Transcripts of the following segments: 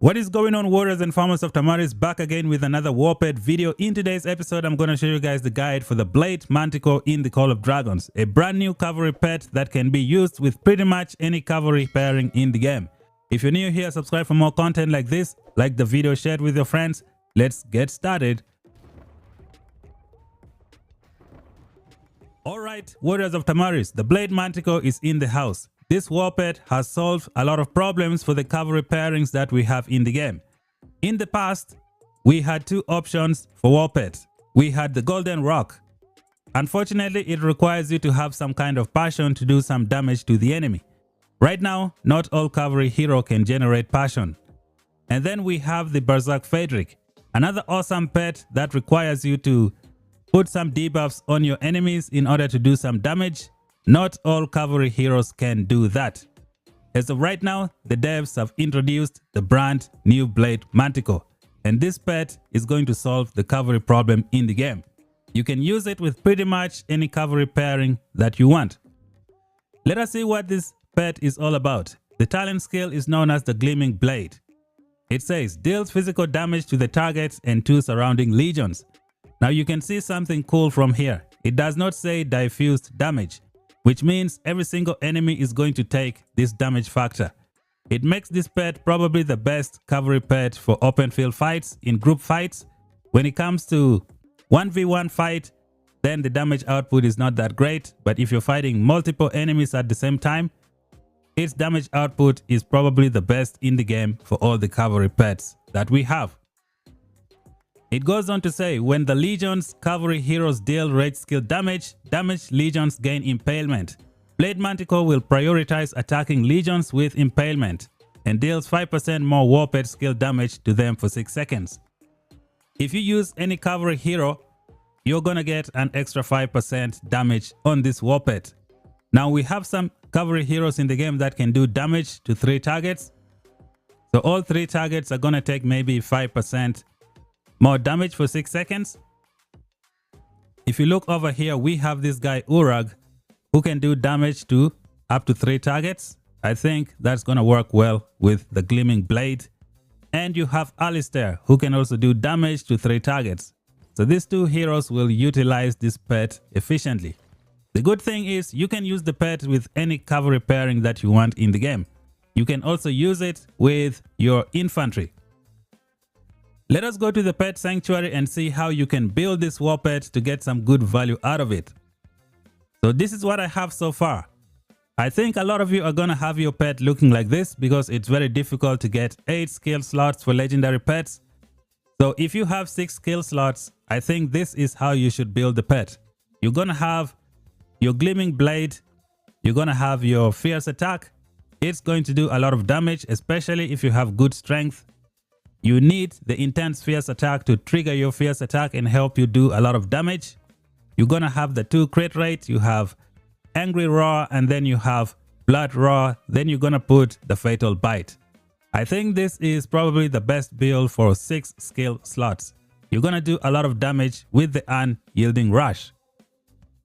What is going on, warriors and farmers of Tamaris? Back again with another war pet video. In today's episode, I'm going to show you guys the guide for the Blade Manticore in the Call of Dragons, a brand new cavalry pet that can be used with pretty much any cavalry pairing in the game. If you're new here, subscribe for more content like this, like the video, share it with your friends. Let's get started. Alright, warriors of Tamaris, the Blade Manticore is in the house. This war pet has solved a lot of problems for the cavalry pairings that we have in the game. In the past, we had two options for war pets. We had the Golden Rock. Unfortunately, it requires you to have some kind of passion to do some damage to the enemy. Right now, not all cavalry hero can generate passion. And then we have the Berserk Frederick, another awesome pet that requires you to put some debuffs on your enemies in order to do some damage. Not all cavalry heroes can do that. As of right now, the devs have introduced the brand new Blade Manticore, and this pet is going to solve the cavalry problem in the game. You can use it with pretty much any cavalry pairing that you want. Let us see what this pet is all about. The talent skill is known as the Gleaming Blade. It says deals physical damage to the target and 2 surrounding legions. Now you can see something cool from here. It does not say diffused damage, which means every single enemy is going to take this damage factor. It makes this pet probably the best cavalry pet for open field fights, in group fights. When it comes to 1v1 fight, then the damage output is not that great, but if you're fighting multiple enemies at the same time, its damage output is probably the best in the game for all the cavalry pets that we have. It goes on to say, when the legions cavalry heroes deal rage skill damage, damaged legions gain impalement. Blade Manticore will prioritize attacking legions with impalement and deals 5% more war pet skill damage to them for 6 seconds. If you use any cavalry hero, you're gonna get an extra 5% damage on this war pet. Now we have some cavalry heroes in the game that can do damage to 3 targets. So all 3 targets are gonna take maybe 5% more damage for 6 seconds. If you look over here, we have this guy Urag who can do damage to up to 3 targets. I think that's gonna work well with the Gleaming Blade. And you have Alistair who can also do damage to 3 targets. So these 2 heroes will utilize this pet efficiently. The good thing is you can use the pet with any cavalry pairing that you want in the game. You can also use it with your infantry. Let us go to the pet sanctuary and see how you can build this war pet to get some good value out of it. So this is what I have so far. I think a lot of you are going to have your pet looking like this because it's very difficult to get 8 skill slots for legendary pets. So if you have 6 skill slots, I think this is how you should build the pet. You're going to have your Gleaming Blade. You're going to have your Fierce Attack. It's going to do a lot of damage, especially if you have good strength. You need the intense Fierce Attack to trigger your Fierce Attack and help you do a lot of damage. You're gonna have the 2 crit rate, you have Angry Roar, and then you have Blood Roar. Then you're gonna put the Fatal Bite. I think this is probably the best build for 6 skill slots. You're gonna do a lot of damage with the Unyielding Rush.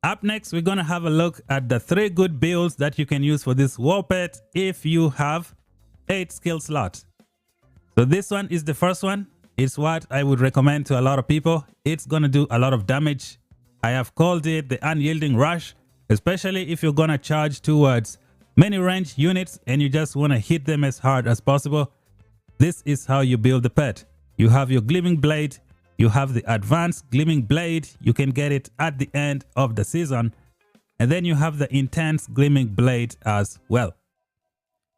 Up next, we're gonna have a look at the 3 good builds that you can use for this war pet if you have 8 skill slots. So this one is the first one. It's what I would recommend to a lot of people. It's going to do a lot of damage. I have called it the Unyielding Rush, especially if you're going to charge towards many range units and you just want to hit them as hard as possible. This is how you build the pet. You have your Gleaming Blade. You have the Advanced Gleaming Blade. You can get it at the end of the season. And then you have the Intense Gleaming Blade as well.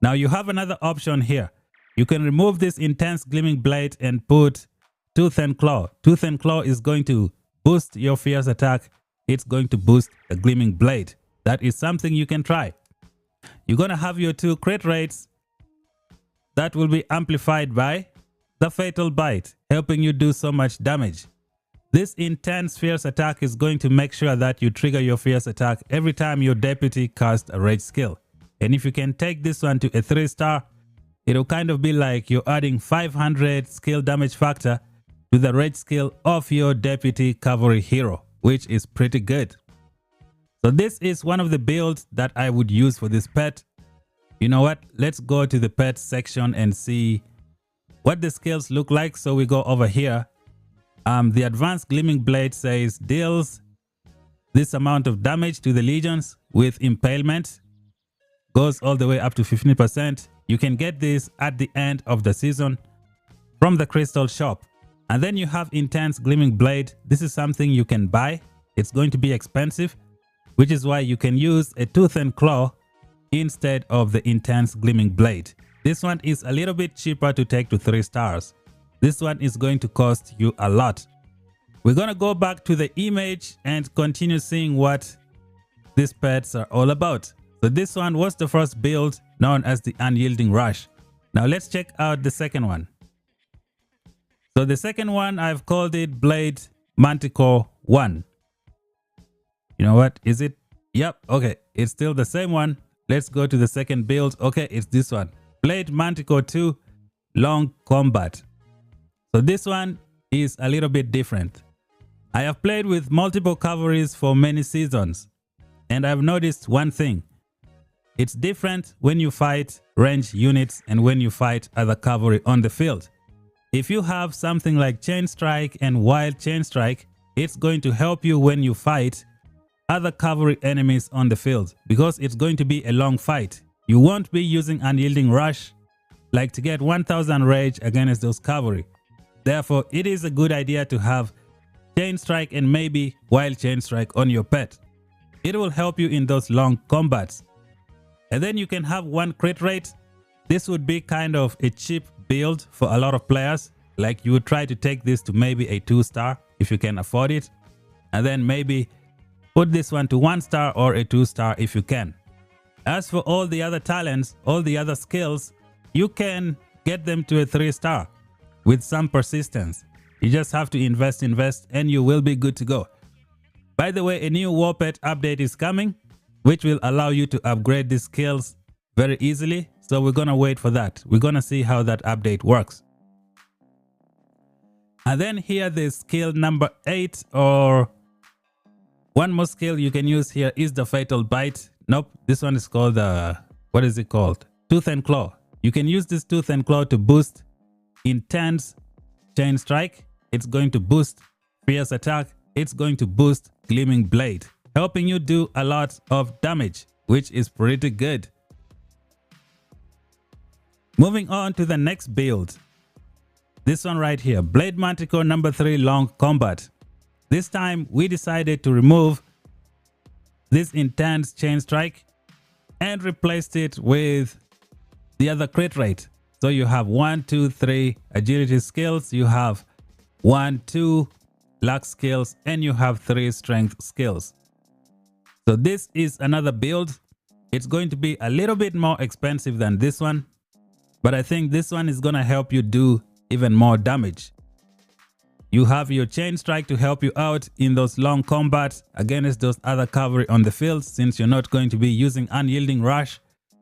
Now you have another option here. You can remove this Intense Gleaming Blade and put Tooth and Claw. Tooth and Claw is going to boost your Fierce Attack. It's going to boost the Gleaming Blade. That is something you can try. You're going to have your 2 crit rates that will be amplified by the Fatal Bite, helping you do so much damage. This intense Fierce Attack is going to make sure that you trigger your Fierce Attack every time your deputy casts a rage skill. And if you can take this one to a 3-star, it'll kind of be like you're adding 500 skill damage factor to the rage skill of your deputy cavalry hero, which is pretty good. So this is one of the builds that I would use for this pet. You know what? Let's go to the pet section and see what the skills look like. So we go over here. The advanced gleaming blade says deals this amount of damage to the legions with impalement, goes all the way up to 15%. You can get this at the end of the season from the crystal shop. And then you have intense gleaming blade. This is something you can buy. It's going to be expensive, which is why you can use a tooth and claw instead of the intense gleaming blade. This one is a little bit cheaper to take to 3 stars. This one is going to cost you a lot. We're going to go back to the image and continue seeing what these pets are all about. So this one was the first build known as the Unyielding Rush. Now let's check out the second one. So the second one, I've called it Blade Manticore 1. You know what? Is it? Yep. Okay. It's still the same one. Let's go to the second build. Okay. It's this one. Blade Manticore 2 Long Combat. So this one is a little bit different. I have played with multiple cavalries for many seasons, and I've noticed one thing. It's different when you fight range units and when you fight other cavalry on the field. If you have something like Chain Strike and Wild Chain Strike, it's going to help you when you fight other cavalry enemies on the field because it's going to be a long fight. You won't be using Unyielding Rush like to get 1000 rage against those cavalry. Therefore, it is a good idea to have Chain Strike and maybe Wild Chain Strike on your pet. It will help you in those long combats. And then you can have 1 crit rate. This would be kind of a cheap build for a lot of players. Like you would try to take this to maybe a 2-star if you can afford it. And then maybe put this one to 1-star or a 2-star if you can. As for all the other talents, all the other skills, you can get them to a 3-star with some persistence. You just have to invest, and you will be good to go. By the way, a new war pet update is coming, which will allow you to upgrade these skills very easily. So we're going to wait for that. We're going to see how that update works. And then here the skill number 8, or one more skill you can use here is the Fatal Bite. Nope, this one is called what is it called? Tooth and Claw. You can use this Tooth and Claw to boost intense Chain Strike. It's going to boost Fierce Attack. It's going to boost Gleaming Blade, helping you do a lot of damage, which is pretty good. Moving on to the next build. This one right here, Blade Manticore number 3 Long Combat. This time we decided to remove this intense Chain Strike and replaced it with the other crit rate. So you have 1, 2, 3 agility skills, you have 1, 2 luck skills, and you have 3 strength skills. So this is another build. It's going to be a little bit more expensive than this one, but I think this one is going to help you do even more damage. You have your Chain Strike to help you out in those long combats against those other cavalry on the field. Since you're not going to be using Unyielding Rush,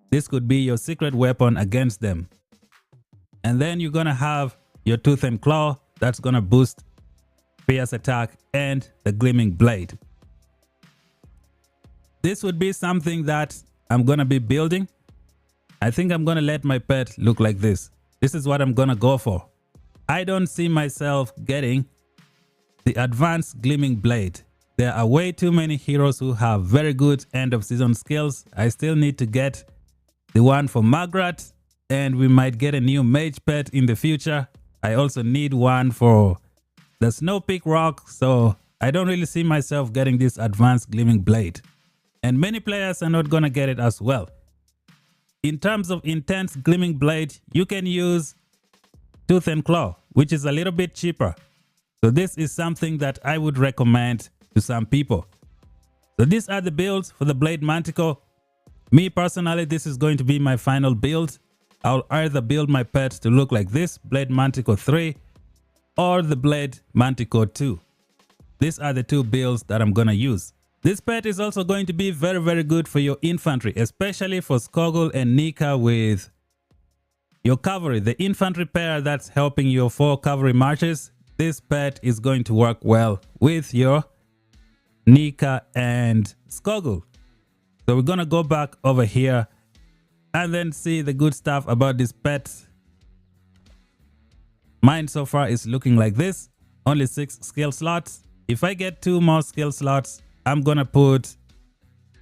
this could be your secret weapon against them. And then you're going to have your Tooth and Claw. That's going to boost Fierce Attack and the Gleaming Blade. This would be something that I'm going to be building. I think I'm going to let my pet look like this. This is what I'm going to go for. I don't see myself getting the advanced Gleaming Blade. There are way too many heroes who have very good end of season skills. I still need to get the one for Magrat, and we might get a new mage pet in the future. I also need one for the Snow Peak Rock, so I don't really see myself getting this advanced Gleaming Blade. And many players are not gonna get it as well. In terms of intense Gleaming Blade, you can use Tooth and Claw, which is a little bit cheaper. So this is something that I would recommend to some people. So these are the builds for the Blade Manticore. Me personally, this is going to be my final build. I'll either build my pet to look like this, Blade Manticore 3, or the Blade Manticore 2. These are the 2 builds that I'm gonna use. This pet is also going to be very, very good for your infantry, especially for Skogul and Nika with your cavalry. The infantry pair that's helping your 4 cavalry marches. This pet is going to work well with your Nika and Skogul. So we're gonna go back over here and then see the good stuff about this pet. Mine so far is looking like this. Only 6 skill slots. If I get 2 more skill slots, I'm gonna put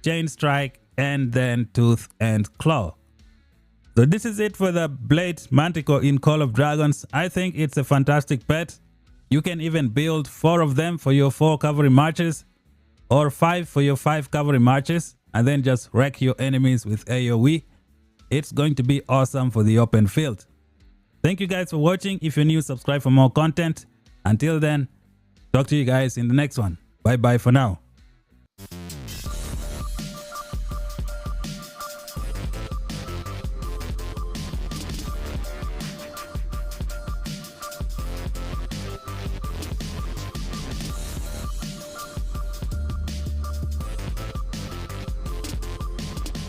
Chain Strike and then Tooth and Claw. So this is it for the Blade Manticore in Call of Dragons. I think it's a fantastic pet. You can even build 4 of them for your 4 cavalry marches, or 5 for your 5 cavalry marches, and then just wreck your enemies with AoE. It's going to be awesome for the open field. Thank you guys for watching. If you're new, subscribe for more content. Until then, talk to you guys in the next one. Bye bye for now.